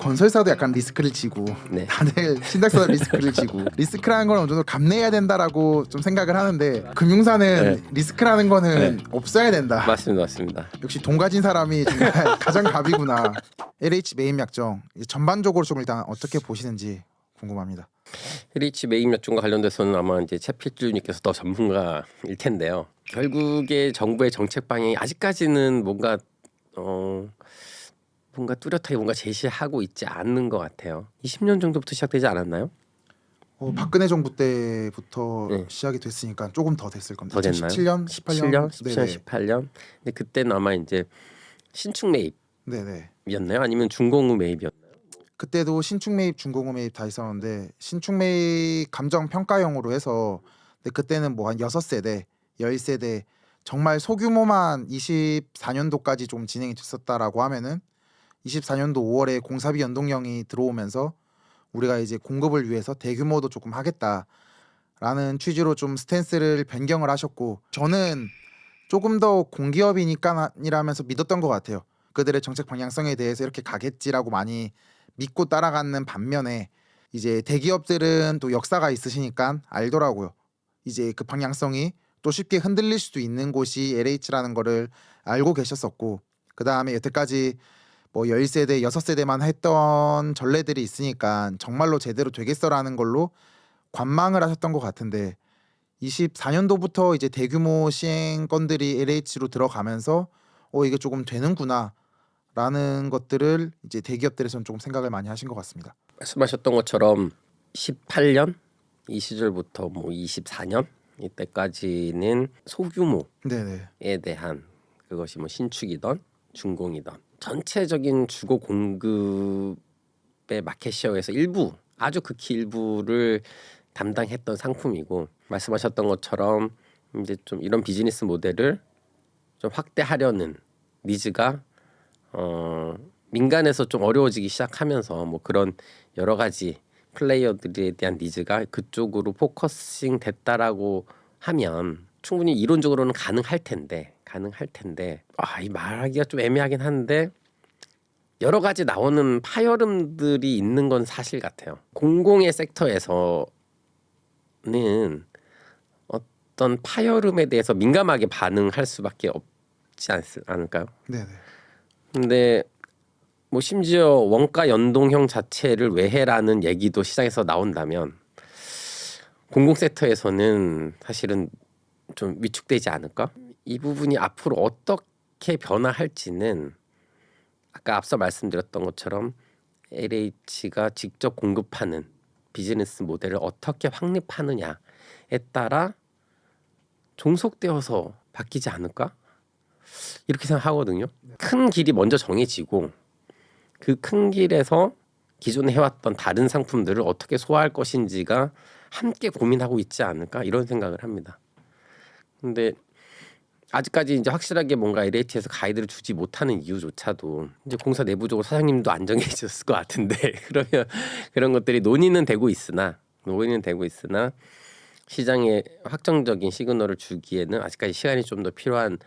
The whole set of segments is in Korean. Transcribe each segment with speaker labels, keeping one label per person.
Speaker 1: 건설사도 약간 리스크를 지고
Speaker 2: 네.
Speaker 1: 다들 신탁사도 리스크를 지고 리스크라는 건 어느 정도 감내해야 된다라고 좀 생각을 하는데 금융사는 리스크라는 거는 없어야 된다.
Speaker 2: 맞습니다.
Speaker 1: 역시 돈 가진 사람이 정말 가장 갑이구나. LH 매입 약정 이제 전반적으로 좀 일단 어떻게 보시는지 궁금합니다.
Speaker 2: LH 매입 약정과 관련돼서는 아마 이제 최필주님께서 더 전문가일 텐데요. 결국에 정부의 정책 방향이 아직까지는 뭔가 뚜렷하게 뭔가 제시하고 있지 않는 것 같아요. 20년 정도부터 시작되지 않았나요?
Speaker 1: 박근혜 정부 때부터
Speaker 2: 네.
Speaker 1: 시작이 됐으니까 조금 더 됐을 겁니다.
Speaker 2: 더 됐나요?
Speaker 1: 17년, 18년,
Speaker 2: 18년. 근데 그때는 아마 이제 신축 매입이었나요?
Speaker 1: 네네.
Speaker 2: 아니면 중공업 매입이었나요?
Speaker 1: 그때도 신축 매입, 중공업 매입 다 있었는데 신축 매입 감정 평가형으로 해서 근데 그때는 뭐 한 6세대, 10세대 정말 소규모만 24년도까지 좀 진행이 됐었다라고 하면은 24년도 5월에 공사비 연동형이 들어오면서 우리가 이제 공급을 위해서 대규모도 조금 하겠다라는 취지로 좀 스탠스를 변경을 하셨고 저는 조금 더 공기업이니까라면서 믿었던 것 같아요. 그들의 정책 방향성에 대해서 이렇게 가겠지라고 많이 믿고 따라가는 반면에 이제 대기업들은 또 역사가 있으시니까 알더라고요. 이제 그 방향성이 또 쉽게 흔들릴 수도 있는 곳이 LH라는 거를 알고 계셨었고 그 다음에 여태까지 뭐 10세대, 6세대만 했던 전례들이 있으니까 정말로 제대로 되겠어라는 걸로 관망을 하셨던 것 같은데 24년도부터 이제 대규모 시행 건들이 LH로 들어가면서 이게 조금 되는구나 라는 것들을 이제 대기업들에서는 조금 생각을 많이 하신 것 같습니다.
Speaker 2: 말씀하셨던 것처럼 18년 이 시절부터 뭐 24년 이때까지는 소규모에
Speaker 1: 네네.
Speaker 2: 대한 그것이 뭐 신축이던 중공이던 전체적인 주거 공급의 마켓시어에서 일부 아주 극히 일부를 담당했던 상품이고 말씀하셨던 것처럼 이제 좀 이런 비즈니스 모델을 좀 확대하려는 니즈가 민간에서 좀 어려워지기 시작하면서 뭐 그런 여러 가지 플레이어들에 대한 니즈가 그쪽으로 포커싱 됐다라고 하면 충분히 이론적으로는 가능할 텐데 이 말하기가 좀 애매하긴 한데 여러 가지 나오는 파열음들이 있는 건 사실 같아요. 공공의 섹터에서는 어떤 파열음에 대해서 민감하게 반응할 수밖에 없지 않을까요?
Speaker 1: 네네.
Speaker 2: 근데 뭐 심지어 원가 연동형 자체를 왜 해라는 얘기도 시장에서 나온다면 공공 섹터에서는 사실은 좀 위축되지 않을까? 이 부분이 앞으로 어떻게 변화할지는 아까 앞서 말씀드렸던 것처럼 LH가 직접 공급하는 비즈니스 모델을 어떻게 확립하느냐에 따라 종속되어서 바뀌지 않을까? 이렇게 생각하거든요. 큰 길이 먼저 정해지고 그 큰 길에서 기존에 해왔던 다른 상품들을 어떻게 소화할 것인지가 함께 고민하고 있지 않을까 이런 생각을 합니다. 근데 아직까지 이제 확실하게 뭔가 LH에서 가이드를 주지 못하는 이유조차도 이제 공사 내부적으로 사장님도 안 정해졌을 것 같은데 그러면 그런 것들이 논의는 되고 있으나 시장에 확정적인 시그널을 주기에는 아직까지 시간이 좀 더 필요한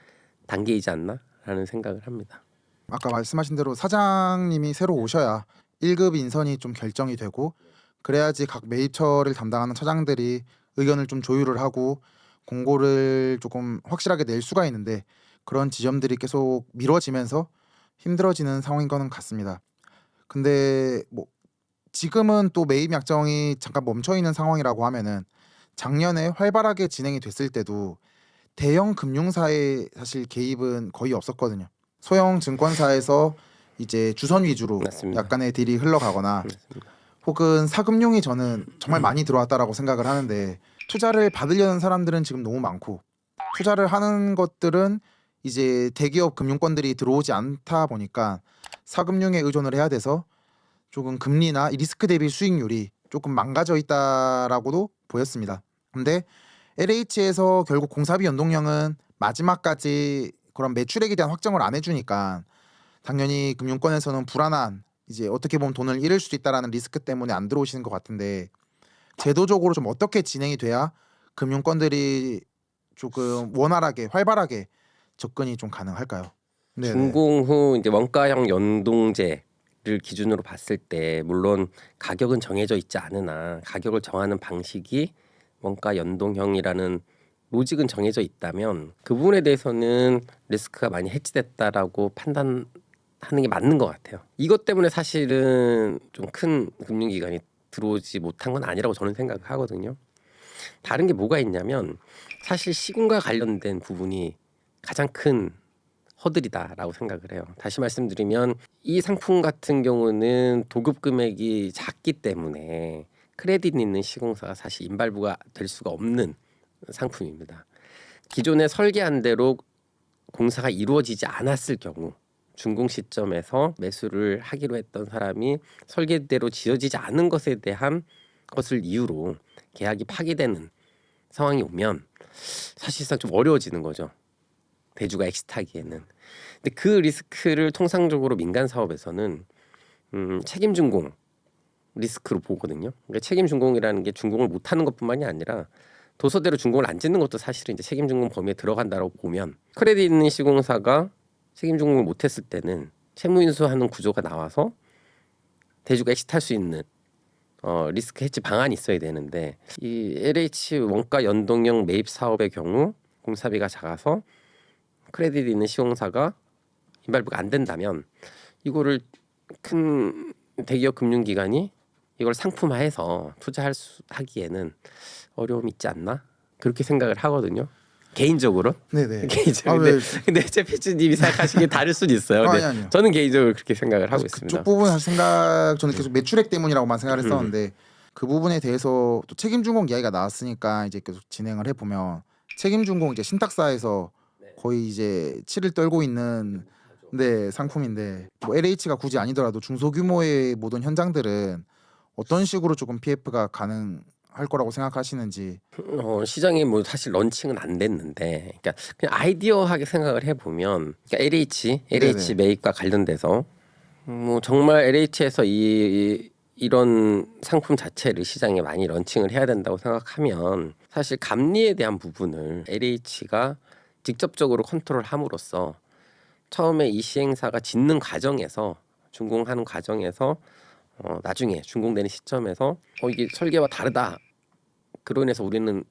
Speaker 2: 단계이지 않나라는 생각을 합니다.
Speaker 1: 아까 말씀하신 대로 사장님이 새로 오셔야 1급 인선이 좀 결정이 되고 그래야지 각 매입처를 담당하는 차장들이 의견을 좀 조율을 하고 공고를 조금 확실하게 낼 수가 있는데 그런 지점들이 계속 미뤄지면서 힘들어지는 상황인 거는 같습니다. 근데 뭐 지금은 또 매입 약정이 잠깐 멈춰 있는 상황이라고 하면은 작년에 활발하게 진행이 됐을 때도 대형 금융사의 사실 개입은 거의 없었거든요. 소형 증권사에서 이제 주선 위주로
Speaker 2: 맞습니다.
Speaker 1: 약간의 딜이 흘러가거나
Speaker 2: 맞습니다.
Speaker 1: 혹은 사금융이 저는 정말 많이 들어왔다라고 생각을 하는데 투자를 받으려는 사람들은 지금 너무 많고 투자를 하는 것들은 이제 대기업 금융권들이 들어오지 않다 보니까 사금융에 의존을 해야 돼서 조금 금리나 리스크 대비 수익률이 조금 망가져 있다라고도 보였습니다. 근데 LH에서 결국 공사비 연동형은 마지막까지 그런 매출액에 대한 확정을 안 해주니까 당연히 금융권에서는 불안한 이제 어떻게 보면 돈을 잃을 수도 있다라는 리스크 때문에 안 들어오시는 것 같은데 제도적으로 좀 어떻게 진행이 돼야 금융권들이 조금 원활하게 활발하게 접근이 좀 가능할까요? 네네.
Speaker 2: 준공 후 이제 원가형 연동제 기준으로 봤을 때 물론 가격은 정해져 있지 않으나 가격을 정하는 방식이 원가 연동형이라는 로직은 정해져 있다면 그 부분에 대해서는 리스크가 많이 해지됐다라고 판단하는 게 맞는 것 같아요. 이것 때문에 사실은 좀 큰 금융기관이 들어오지 못한 건 아니라고 저는 생각을 하거든요. 다른 게 뭐가 있냐면 사실 시군과 관련된 부분이 가장 큰 허들이다라고 생각을 해요. 다시 말씀드리면 이 상품 같은 경우는 도급 금액이 작기 때문에 크레딧 있는 시공사가 사실 인발부가 될 수가 없는 상품입니다. 기존에 설계한 대로 공사가 이루어지지 않았을 경우 준공 시점에서 매수를 하기로 했던 사람이 설계대로 지어지지 않은 것에 대한 것을 이유로 계약이 파기되는 상황이 오면 사실상 좀 어려워지는 거죠. 대주가 엑시트하기에는. 근데 그 리스크를 통상적으로 민간 사업에서는 책임 준공 리스크로 보거든요. 그러니까 책임 준공이라는 게 준공을 못하는 것뿐만이 아니라 도서대로 준공을 안 짓는 것도 사실은 이제 책임 준공 범위에 들어간다고 보면 크레딧 있는 시공사가 책임 준공을 못했을 때는 채무 인수하는 구조가 나와서 대주가 엑시트할 수 있는 리스크 해지 방안이 있어야 되는데 이 LH 원가 연동형 매입 사업의 경우 공사비가 작아서 크레딧 있는 시공사가 인발부가 안 된다면 이거를 큰 대기업 금융기관이 이걸 상품화해서 하기에는 어려움이 있지 않나 그렇게 생각을 하거든요. 개인적으로.
Speaker 1: 네네.
Speaker 2: 개인적으로. 근데 제피츠님이 생각하시기에 다를 수도 있어요. 근데
Speaker 1: 아니요.
Speaker 2: 저는 개인적으로 그렇게 생각을 하고 있습니다.
Speaker 1: 그쪽 부분 할 생각 저는 계속 매출액 때문이라고만 생각을 했었는데 그 부분에 대해서 또 책임준공 이야기가 나왔으니까 이제 계속 진행을 해보면 책임준공 이제 신탁사에서 거의 이제 치를 떨고 있는 상품인데 뭐 LH가 굳이 아니더라도 중소규모의 모든 현장들은 어떤 식으로 조금 PF가 가능할 거라고 생각하시는지.
Speaker 2: 시장에 뭐 사실 런칭은 안 됐는데, 그러니까 그냥 아이디어하게 생각을 해보면, 그러니까 LH
Speaker 1: 네네.
Speaker 2: 매입과 관련돼서 뭐 정말 LH에서 이런 상품 자체를 시장에 많이 런칭을 해야 된다고 생각하면 사실 감리에 대한 부분을 LH가 직접적으로 컨트롤함으로써 처음에 이 시행사가 짓는 과정에서 준공하는 과정에서 나중에 준공되는 시점에서 이게 설계와 다르다. 그로 인해서 우리는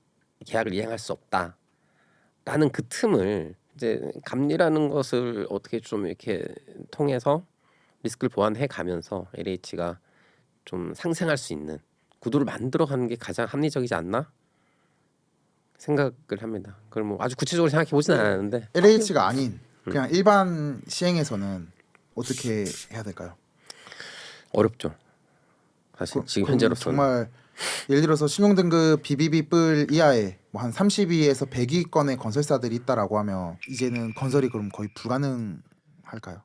Speaker 2: 계약을 이행할 수 없다라는 그 틈을 이제 감리라는 것을 어떻게 좀 이렇게 통해서 리스크를 보완해 가면서 LH가 좀 상생할 수 있는 구도를 만들어가는 게 가장 합리적이지 않나 생각을 합니다. 그걸 뭐 아주 구체적으로 생각해 보지는 않았는데
Speaker 1: LH가 아닌 그냥 일반 시행에서는 어떻게 해야 될까요?
Speaker 2: 어렵죠. 사실 지금
Speaker 1: 그럼
Speaker 2: 현재로서는
Speaker 1: 정말 예를 들어서 신용등급 BBB 뿔 이하의 뭐 한 30위에서 100위권의 건설사들이 있다라고 하면 이제는 건설이 그럼 거의 불가능할까요?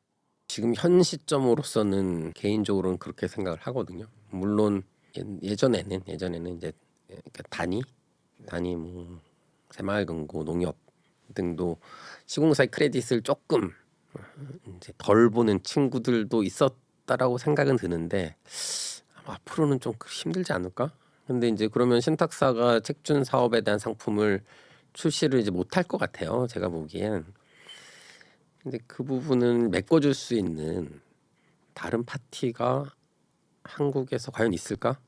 Speaker 2: 지금 현 시점으로서는 개인적으로는 그렇게 생각을 하거든요. 물론 예전에는 이제 그러니까 단위 뭐 새마을금고 농협 등도 시공사의 크레딧을 조금 이제 덜 보는 친구들도 있었다라고 생각은 드는데 앞으로는 좀 힘들지 않을까? 근데 이제 그러면 신탁사가 책준 사업에 대한 상품을 출시를 이제 못할 것 같아요. 제가 보기엔. 근데 그 부분은 메꿔줄 수 있는 다른 파티가 한국에서 과연 있을까?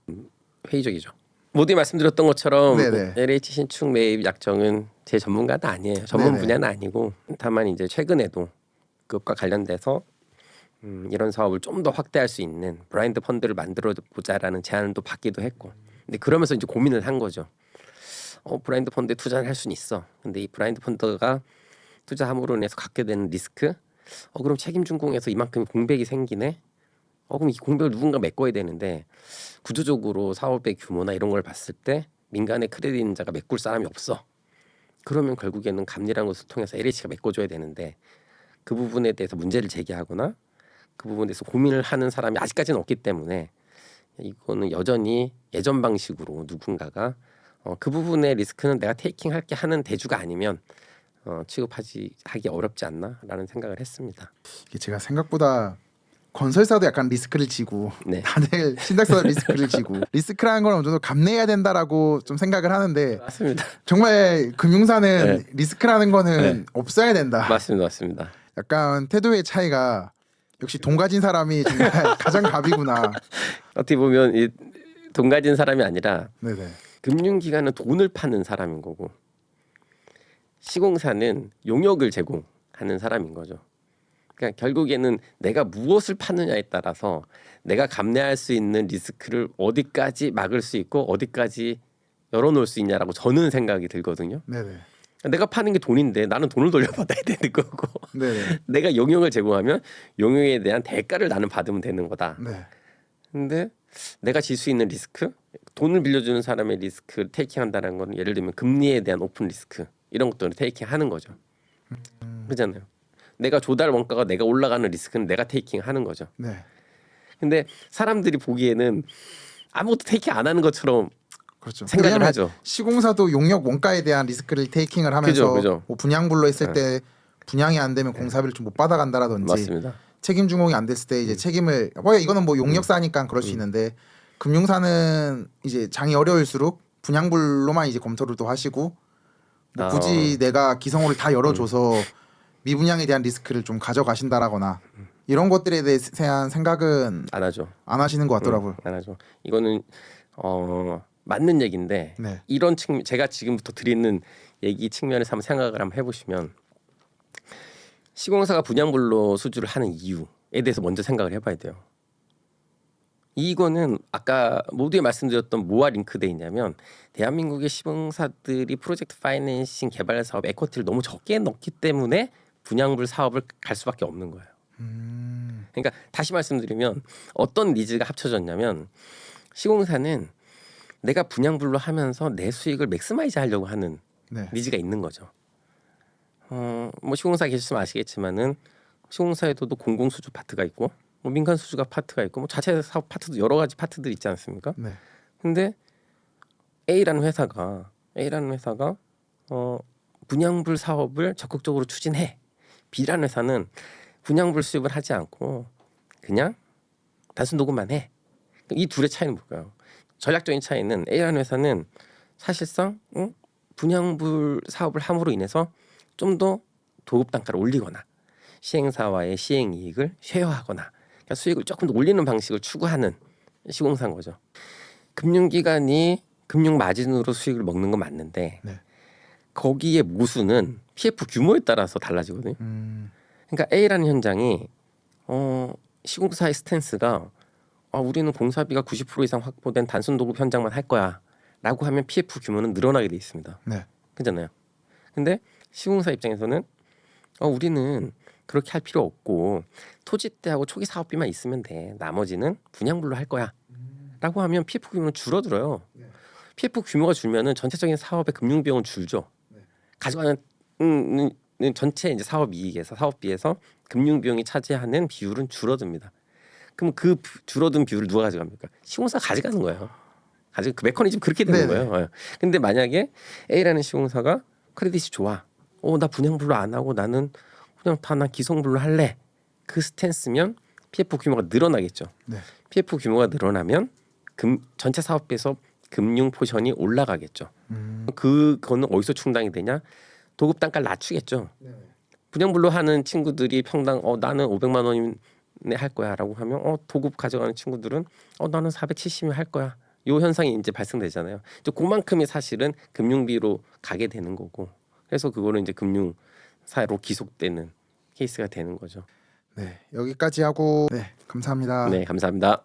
Speaker 2: 회의적이죠. 모두 말씀드렸던 것처럼
Speaker 1: 네네.
Speaker 2: LH 신축 매입 약정은 제 전문가는 아니에요. 전문
Speaker 1: 네네.
Speaker 2: 분야는 아니고 다만 이제 최근에도 그것과 관련돼서 이런 사업을 좀 더 확대할 수 있는 브라인드 펀드를 만들어 보자라는 제안도 받기도 했고, 근데 그러면서 이제 고민을 한 거죠. 브라인드 펀드에 투자를 할 수는 있어. 근데 이 브라인드 펀드가 투자함으로 인해서 갖게 되는 리스크, 그럼 책임준공에서 이만큼 공백이 생기네. 그럼 이 공백을 누군가 메꿔야 되는데 구조적으로 사업의 규모나 이런 걸 봤을 때 민간의 크레딧 인자가 메꿀 사람이 없어. 그러면 결국에는 감리라는 것을 통해서 LH가 메꿔줘야 되는데 그 부분에 대해서 문제를 제기하거나 그 부분에 대해서 고민을 하는 사람이 아직까지는 없기 때문에 이거는 여전히 예전 방식으로 누군가가 그 부분의 리스크는 내가 테이킹할게 하는 대주가 아니면 하기 어렵지 않나라는 생각을 했습니다.
Speaker 1: 이게 제가 생각보다 건설사도 약간 리스크를 지고
Speaker 2: 네.
Speaker 1: 다들 신탁사도 리스크를 지고 리스크라는 걸 어느 정도 감내해야 된다라고 좀 생각을 하는데
Speaker 2: 맞습니다.
Speaker 1: 정말 금융사는
Speaker 2: 네.
Speaker 1: 리스크라는 거는
Speaker 2: 네.
Speaker 1: 없어야 된다.
Speaker 2: 맞습니다.
Speaker 1: 약간 태도의 차이가 역시 돈 가진 사람이 정말 가장 갑이구나.
Speaker 2: 어떻게 보면 이 돈 가진 사람이 아니라
Speaker 1: 네네.
Speaker 2: 금융기관은 돈을 파는 사람인 거고 시공사는 용역을 제공하는 사람인 거죠. 그러니까 결국에는 내가 무엇을 파느냐에 따라서 내가 감내할 수 있는 리스크를 어디까지 막을 수 있고 어디까지 열어놓을 수 있냐라고 저는 생각이 들거든요.
Speaker 1: 네네.
Speaker 2: 내가 파는 게 돈인데 나는 돈을 돌려받아야 되는 거고
Speaker 1: 네네.
Speaker 2: 내가 용역을 제공하면 용역에 대한 대가를 나는 받으면 되는 거다.
Speaker 1: 네.
Speaker 2: 근데 내가 질 수 있는 리스크, 돈을 빌려주는 사람의 리스크를 테이킹한다는 건 예를 들면 금리에 대한 오픈 리스크 이런 것들을 테이킹하는 거죠. 그렇잖아요. 내가 조달 원가가 내가 올라가는 리스크는 내가 테이킹하는 거죠.
Speaker 1: 네.
Speaker 2: 근데 사람들이 보기에는 아무것도 테이킹 안 하는 것처럼
Speaker 1: 그렇죠.
Speaker 2: 생각을
Speaker 1: 왜냐면
Speaker 2: 하죠.
Speaker 1: 시공사도 용역 원가에 대한 리스크를 테이킹을 하면서
Speaker 2: 그죠.
Speaker 1: 뭐 분양불로 했을 때 분양이 안 되면 공사비를 좀 못 받아간다라든지
Speaker 2: 맞습니다.
Speaker 1: 책임 준공이 안 됐을 때 이제 책임을 이거는 뭐 용역사니까 그럴 수 있는데 금융사는 이제 장이 어려울수록 분양불로만 이제 검토를 또 하시고 뭐 굳이 내가 기성호를 다 열어줘서 미분양에 대한 리스크를 좀 가져가신다라거나 이런 것들에 대한 생각은
Speaker 2: 안 하죠.
Speaker 1: 안 하시는 것 같더라고요.
Speaker 2: 안 하죠. 이거는 맞는 얘기인데
Speaker 1: 네.
Speaker 2: 이런 측면 제가 지금부터 드리는 얘기 측면에서 한번 생각을 한번 해보시면 시공사가 분양불로 수주를 하는 이유에 대해서 먼저 생각을 해봐야 돼요. 이거는 아까 모두에 말씀드렸던 뭐와 링크돼 있냐면 대한민국의 시공사들이 프로젝트 파이낸싱 개발 사업 에쿼티를 너무 적게 넣기 때문에 분양불 사업을 갈 수밖에 없는 거예요. 그러니까 다시 말씀드리면 어떤 니즈가 합쳐졌냐면 시공사는 내가 분양불로 하면서 내 수익을 맥스마이즈 하려고 하는
Speaker 1: 네.
Speaker 2: 니즈가 있는 거죠. 뭐 시공사 계시면 아시겠지만은 시공사에도 공공 수주 파트가 있고 뭐 민간 수주가 파트가 있고 뭐 자체 사업 파트도 여러 가지 파트들이 있지 않습니까?
Speaker 1: 네.
Speaker 2: 근데 A라는 회사가 분양불 사업을 적극적으로 추진해. B라는 회사는 분양불 수입을 하지 않고 그냥 단순 녹음만 해. 이 둘의 차이는 뭘까요? 전략적인 차이는 A라는 회사는 사실상 분양불 사업을 함으로 인해서 좀 더 도급 단가를 올리거나 시행사와의 시행 이익을 쉐어하거나 그러니까 수익을 조금 더 올리는 방식을 추구하는 시공사인 거죠. 금융기관이 금융 마진으로 수익을 먹는 건 맞는데
Speaker 1: 네.
Speaker 2: 거기에 모수는 PF 규모에 따라서 달라지거든요. 그러니까 A라는 현장이 시공사의 스탠스가 우리는 공사비가 90% 이상 확보된 단순 도급 현장만 할 거야라고 하면 PF 규모는 늘어나게 돼 있습니다.
Speaker 1: 네.
Speaker 2: 그렇잖아요. 근데 시공사 입장에서는 우리는 그렇게 할 필요 없고 토지대하고 초기 사업비만 있으면 돼. 나머지는 분양불로 할 거야라고 하면 PF 규모는 줄어들어요.
Speaker 1: 네.
Speaker 2: PF 규모가 줄면은 전체적인 사업의 금융 비용은 줄죠.
Speaker 1: 네.
Speaker 2: 가져가는 전체 이제 사업 이익에서 사업비에서 금융 비용이 차지하는 비율은 줄어듭니다. 그럼 그 줄어든 비율을 누가 가져갑니까? 시공사가 가져가는 거예요. 그 메커니즘 그렇게 되는
Speaker 1: 네네.
Speaker 2: 거예요. 근데 만약에 A라는 시공사가 크레딧이 좋아. 나 분양불로 안 하고 나는 그냥 난 기성불로 할래. 그 스탠스면 PF 규모가 늘어나겠죠.
Speaker 1: 네.
Speaker 2: PF 규모가 늘어나면 전체 사업비에서 금융 포션이 올라가겠죠. 그거는 어디서 충당이 되냐? 도급 단가를 낮추겠죠.
Speaker 1: 네.
Speaker 2: 분양불로 하는 친구들이 평당 나는 500만 원에 할 거야라고 하면 도급 가져가는 친구들은 나는 470이 할 거야. 요 현상이 이제 발생되잖아요. 이제 그만큼이 사실은 금융비로 가게 되는 거고. 그래서 그거는 이제 금융사로 기속되는 케이스가 되는 거죠.
Speaker 1: 네. 여기까지 하고 네. 감사합니다.
Speaker 2: 네, 감사합니다.